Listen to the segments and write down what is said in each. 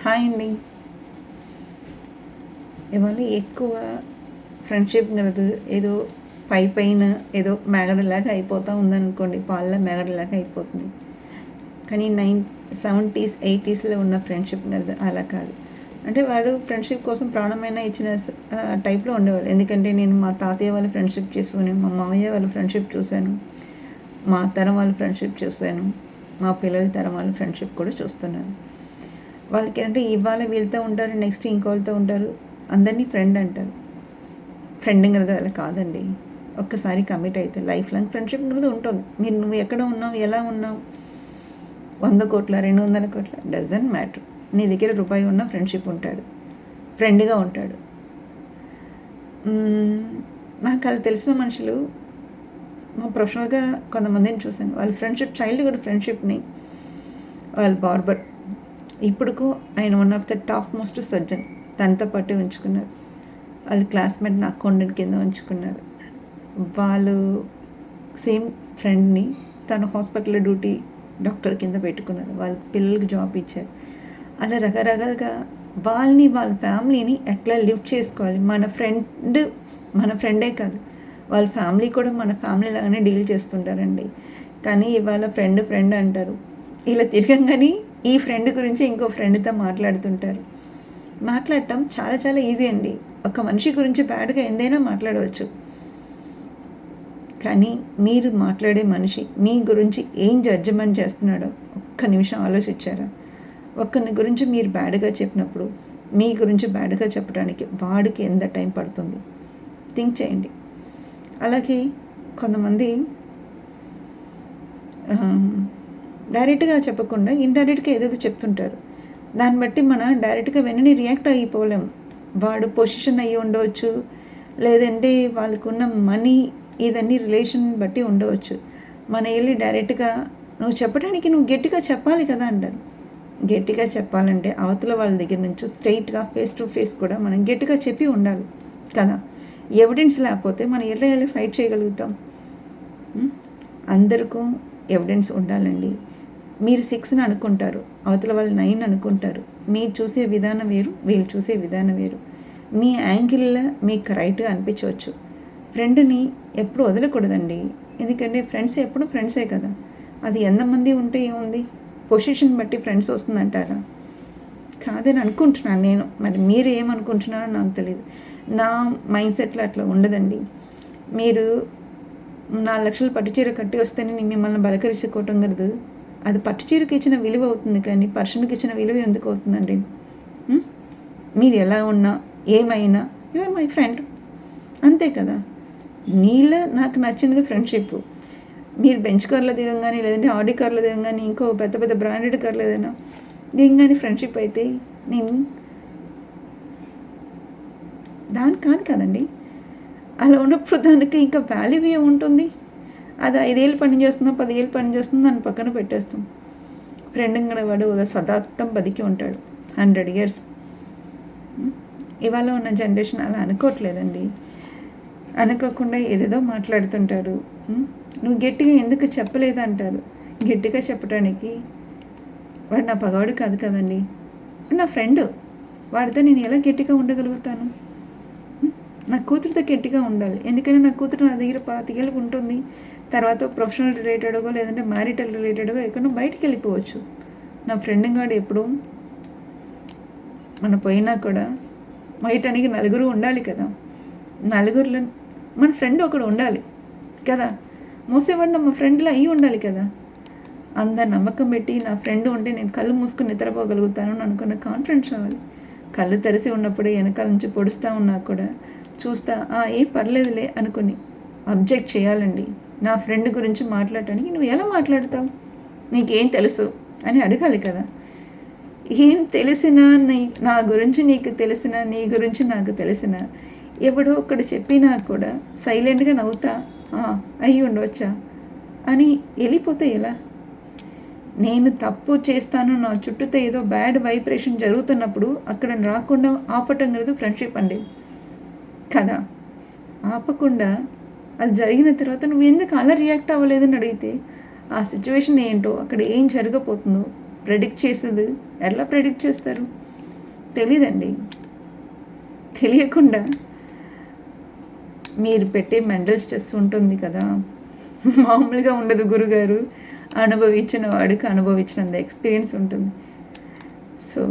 Hi అండి. ఇవాళ ఎక్కువ ఫ్రెండ్షిప్ అనేది ఏదో పైన ఏదో మేగడలాగా అయిపోతూ ఉందనుకోండి, పాల మేగడలాగా అయిపోతుంది. కానీ 70s 80sలో ఉన్న ఫ్రెండ్షిప్ అనేది అలా కాదు. అంటే వాడు ఫ్రెండ్షిప్ కోసం ప్రాణమైనా ఇచ్చిన టైప్లో ఉండేవారు. ఎందుకంటే నేను మా తాతయ్య వాళ్ళ ఫ్రెండ్షిప్ చూసాను, మా మామయ్య వాళ్ళ ఫ్రెండ్షిప్ చూశాను, మా తరం వాళ్ళ ఫ్రెండ్షిప్ చూశాను, మా పిల్లల తరం వాళ్ళ ఫ్రెండ్షిప్ కూడా చూస్తున్నాను. వాళ్ళకి అంటే ఇవాళ వీళ్ళతో ఉంటారు, నెక్స్ట్ ఇంకోళ్ళతో ఉంటారు, అందరినీ ఫ్రెండ్ అంటారు. ఫ్రెండ్ అనేది అలా కాదండి. ఒక్కసారి కమిట్ అయితే లైఫ్ లాంగ్ ఫ్రెండ్షిప్ అనేది ఉంటుంది. నువ్వు ఎక్కడ ఉన్నావు, ఎలా ఉన్నావు, 100 కోట్ల 200 కోట్ల డజంట్ మ్యాటర్. నీ దగ్గర రూపాయి ఉన్న ఫ్రెండ్షిప్ ఉంటాడు, ఫ్రెండ్గా ఉంటాడు. నాకు అలా తెలిసిన మనుషులు మా ప్రొఫెషనల్గా కొంతమందిని చూశాను. వాళ్ళ ఫ్రెండ్షిప్ చైల్డ్హుడ్ ఫ్రెండ్షిప్ని వాళ్ళ బార్బర్ ఇప్పుడుకు ఆయన one of the top most surgeon తనతో పాటు ఉంచుకున్నారు. వాళ్ళ క్లాస్మేట్ నా అకౌంటెంట్ కింద ఉంచుకున్నారు. వాళ్ళు సేమ్ ఫ్రెండ్ని తను హాస్పిటల్లో డ్యూటీ డాక్టర్ కింద పెట్టుకున్నారు. వాళ్ళ పిల్లలకి జాబ్ ఇచ్చారు. అలా రకరకాలుగా వాళ్ళ ఫ్యామిలీని ఎట్లా లిఫ్ట్ చేసుకోవాలి. మన ఫ్రెండే కాదు, వాళ్ళ ఫ్యామిలీ కూడా మన ఫ్యామిలీ లాగానే డీల్ చేస్తుంటారండి. కానీ ఇవాళ ఫ్రెండ్ అంటారు. ఇలా తిరగంగానే ఈ ఫ్రెండ్ గురించి ఇంకో ఫ్రెండ్తో మాట్లాడుతుంటారు. మాట్లాడటం చాలా చాలా ఈజీ అండి. ఒక మనిషి గురించి బ్యాడ్గా ఎందైనా మాట్లాడవచ్చు. కానీ మీరు మాట్లాడే మనిషి మీ గురించి ఏం జడ్జిమెంట్ చేస్తున్నాడో ఒక్క నిమిషం ఆలోచించారా? ఒక్కరి గురించి మీరు బ్యాడ్గా చెప్పినప్పుడు మీ గురించి బ్యాడ్గా చెప్పడానికి వాడికి ఎంత టైం పడుతుంది? థింక్ చేయండి. అలాగే కొంతమంది డైరెక్ట్గా చెప్పకుండా ఇండైరెక్ట్గా ఏదేదో చెప్తుంటారు. దాన్ని బట్టి మనం డైరెక్ట్గా వెంటనే రియాక్ట్ అయిపోలేం. వాడు పొజిషన్ అయ్యి ఉండవచ్చు, లేదంటే వాళ్ళకున్న మనీ, ఇదన్నీ రిలేషన్ బట్టి ఉండవచ్చు. మన వెళ్ళి డైరెక్ట్గా నువ్వు చెప్పడానికి నువ్వు గట్టిగా చెప్పాలి కదా అంటారు. గట్టిగా చెప్పాలంటే అవతల వాళ్ళ దగ్గర నుంచి స్ట్రైట్గా ఫేస్ టు ఫేస్ కూడా మనం గట్టిగా చెప్పి ఉండాలి కదా. ఎవిడెన్స్ లేకపోతే మనం ఎలా వెళ్ళి ఫైట్ చేయగలుగుతాం? అందరికీ ఎవిడెన్స్ ఉండాలండి. మీరు 6 అనుకుంటారు, అవతల వాళ్ళు 9 అనుకుంటారు. మీరు చూసే విధానం వేరు, వీళ్ళు చూసే విధానం వేరు. మీ యాంగిల్లో మీకు రైట్గా అనిపించవచ్చు. ఫ్రెండ్ని ఎప్పుడు వదలకూడదండి. ఎందుకంటే ఫ్రెండ్స్ ఎప్పుడు ఫ్రెండ్సే కదా. అది ఎంతమంది ఉంటే ఏముంది? పొజిషన్ బట్టి ఫ్రెండ్స్ వస్తుందంటారా? కాదని అనుకుంటున్నాను నేను. మరి మీరు ఏమనుకుంటున్నారో నాకు తెలియదు. నా మైండ్ సెట్లో అట్లా ఉండదండి. మీరు 4 లక్షలు పట్టుచీర కట్టి వస్తేనే నేను మిమ్మల్ని బలకరించుకోవటం కలదు. అది పట్టుచీరకి ఇచ్చిన విలువ అవుతుంది, కానీ పర్సన్కి ఇచ్చిన విలువ ఎందుకు అవుతుందండి? మీరు ఎలా ఉన్నా ఏమైనా యు ఆర్ మై ఫ్రెండ్, అంతే కదా. నీలో నాకు నచ్చినది ఫ్రెండ్షిప్. మీరు బెంచ్ కార్లో దిగంగానే, లేదంటే ఆడి కార్లో దిగంగానే, ఇంకో పెద్ద పెద్ద బ్రాండెడ్ కార్లు ఏదైనా దిగంగానే ఫ్రెండ్షిప్ అయితే నేను దానికి కాదు కదండి. అలా ఉన్నప్పుడు దానికి ఇంకా వాల్యూ ఏముంటుంది? అది 5 ఏళ్ళు పని చేస్తుందో 10 ఏళ్ళు పని చేస్తుందో దాన్ని పక్కన పెట్టేస్తాం. ఫ్రెండ్ కూడా వాడు శతాబ్దం బతికి ఉంటాడు, 100 years. ఇవాళ ఉన్న జనరేషన్ అలా అనుకోవట్లేదండి. అనుకోకుండా ఏదేదో మాట్లాడుతుంటారు. నువ్వు గట్టిగా ఎందుకు చెప్పలేదు అంటారు. గట్టిగా చెప్పడానికి వాడు నా పగవాడు కాదు కదండి, నా ఫ్రెండ్. వాడితో నేను ఎలా గట్టిగా ఉండగలుగుతాను? నా కూతురితో గట్టిగా ఉండాలి. ఎందుకంటే నా కూతురు నా దగ్గర 25 ఏళ్ళకు ఉంటుంది. తర్వాత ప్రొఫెషనల్ రిలేటెడ్గా, లేదంటే మ్యారిటల్ రిలేటెడ్గా ఎక్కడో బయటికి వెళ్ళిపోవచ్చు. నా ఫ్రెండ్ గాడు ఎప్పుడు మన పోయినా కూడా బయటానికి నలుగురు ఉండాలి కదా. నలుగురిలో మన ఫ్రెండ్ ఒకడు ఉండాలి కదా. మోసేవాడు మా ఫ్రెండ్లో అయ్యి ఉండాలి కదా. అందరు నమ్మకం పెట్టి నా ఫ్రెండ్ ఉంటే నేను కళ్ళు మూసుకొని నిద్రపోగలుగుతాను అని అనుకున్న కాన్ఫిడెన్స్ రావాలి. కళ్ళు తెరిసి ఉన్నప్పుడే వెనకాల నుంచి పొడుస్తూ ఉన్నా కూడా చూస్తా ఏం పర్లేదులే అనుకుని అబ్జెక్ట్ చేయాలండి. నా ఫ్రెండ్ గురించి మాట్లాడటానికి నువ్వు ఎలా మాట్లాడతావు? నీకేం తెలుసు అని అడగాలి కదా. ఏం తెలిసినా నా గురించి నీకు తెలిసిన, నీ గురించి నాకు తెలిసిన, ఎవడో ఒకడు చెప్పినా కూడా సైలెంట్గా నవ్వుతా అయ్యి ఉండవచ్చా అని వెళ్ళిపోతే ఎలా? నేను తప్పు చేస్తాను, నా చుట్టూతో ఏదో బ్యాడ్ వైబ్రేషన్ జరుగుతున్నప్పుడు అక్కడ రాకుండా ఆపటం కదా ఫ్రెండ్షిప్ అండి కదా. ఆపకుండా అది జరిగిన తర్వాత నువ్వు ఎందుకు అలా రియాక్ట్ అవ్వలేదని అడిగితే ఆ సిచ్యువేషన్ ఏంటో, అక్కడ ఏం జరగబోతుందో ప్రెడిక్ట్ చేసేది ఎలా ప్రెడిక్ట్ చేస్తారు? తెలీదండి. తెలియకుండా మీరు పెట్టే మెంటల్ స్ట్రెస్ ఉంటుంది కదా, మామూలుగా ఉండదు గురుగారు. అనుభవించిన వాడికి అనుభవించినంత ఎక్స్పీరియన్స్ ఉంటుంది. సో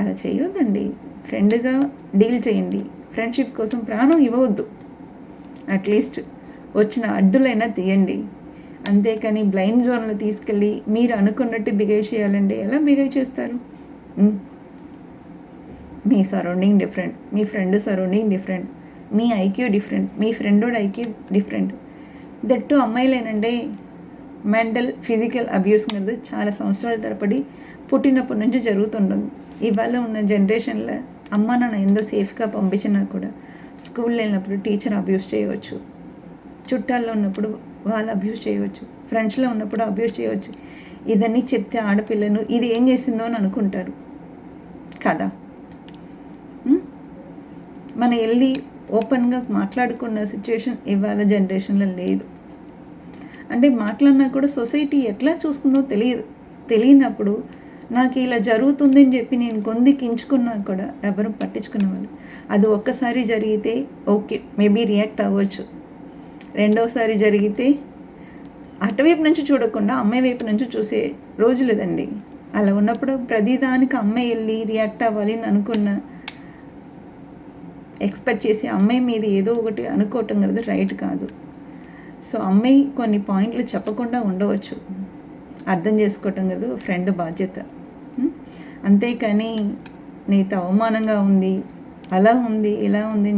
అలా చేయొద్దండి. ఫ్రెండ్గా డీల్ చేయండి. ఫ్రెండ్షిప్ కోసం ప్రాణం ఇవ్వవద్దు. అట్లీస్ట్ వచ్చిన అడ్డులైనా తీయండి. అంతేకాని బ్లైండ్ జోన్లో తీసుకెళ్ళి మీరు అనుకున్నట్టు బిహేవ్ చేయాలంటే ఎలా బిహేవ్ చేస్తారు? మీ సరౌండింగ్ డిఫరెంట్, మీ ఫ్రెండ్ సరౌండింగ్ డిఫరెంట్, మీ ఐక్యూ డిఫరెంట్, మీ ఫ్రెండోడ్ ఐక్యూ డిఫరెంట్. దట్టు అమ్మాయిలేనండి మెంటల్ ఫిజికల్ అబ్యూస్ అనేది చాలా సంవత్సరాల తరబడి పుట్టినప్పటి నుంచి జరుగుతుంటుంది. ఇవాళ ఉన్న జనరేషన్లో అమ్మ నాన్న ఎంతో సేఫ్గా పంపించినా కూడా స్కూల్లో వెళ్ళినప్పుడు టీచర్ అబ్యూస్ చేయవచ్చు, చుట్టాల్లో ఉన్నప్పుడు వాళ్ళు అబ్యూస్ చేయవచ్చు, ఫ్రెండ్స్లో ఉన్నప్పుడు అబ్యూస్ చేయవచ్చు. ఇదన్నీ చెప్తే ఆడపిల్లను ఇది ఏం చేసిందో అని అనుకుంటారు కదా. మనం వెళ్ళి ఓపెన్గా మాట్లాడుకున్న సిచ్యువేషన్ ఇవాళ జనరేషన్లో లేదు. అంటే మాట్లాడినా కూడా సొసైటీ ఎట్లా చూస్తుందో తెలియనప్పుడు నాకు ఇలా జరుగుతుందని చెప్పి నేను కొందికించుకున్నా కూడా ఎవరు పట్టించుకునే వాళ్ళు. అది ఒక్కసారి జరిగితే ఓకే, మేబీ రియాక్ట్ అవ్వచ్చు. రెండోసారి జరిగితే అటువైపు నుంచి చూడకుండా అమ్మాయి వైపు నుంచి చూసే రోజు లేదండి. అలా ఉన్నప్పుడు ప్రతిదానికి అమ్మాయి వెళ్ళి రియాక్ట్ అవ్వాలి అని అనుకున్న ఎక్స్పెక్ట్ చేసి అమ్మాయి మీద ఏదో ఒకటి అనుకోవటం కదా రైట్ కాదు. సో అమ్మాయి కొన్ని పాయింట్లు చెప్పకుండా ఉండవచ్చు, అర్థం చేసుకోవటం కదా ఫ్రెండ్ బాధ్యత. అంతేకాని నీతో అవమానంగా ఉంది, అలా ఉంది, ఇలా ఉంది